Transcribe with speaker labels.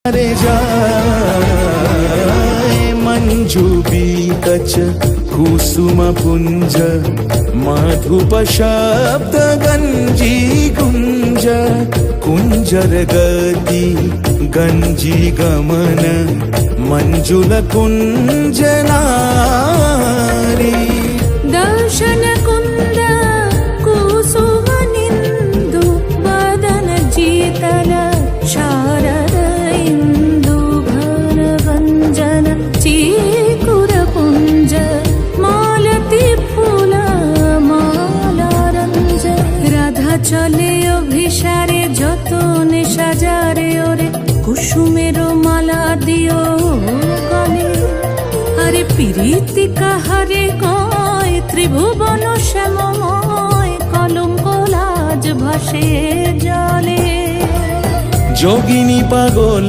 Speaker 1: रे जाए मंजू बीकच कुसुम पुंज मधुप शब्द गंजी गुंज कुंजर गति गंजी गमन मंजुल कुंज नारी
Speaker 2: दर्शन कुंद कुसुम निंदु बदन जीतल शारद इंदु भर गंजन चीकुर पुंज मालती फूल माला रंज राधा चले अभिसारे যতনে সাজারে ওরে কুসুমের মালা দিও গলে আরে প্রীতি কাহারে কয় ত্রিভুবন শ্যামময় কলঙ্ক লাজ ভাসে জলে
Speaker 1: যোগিনী পাগল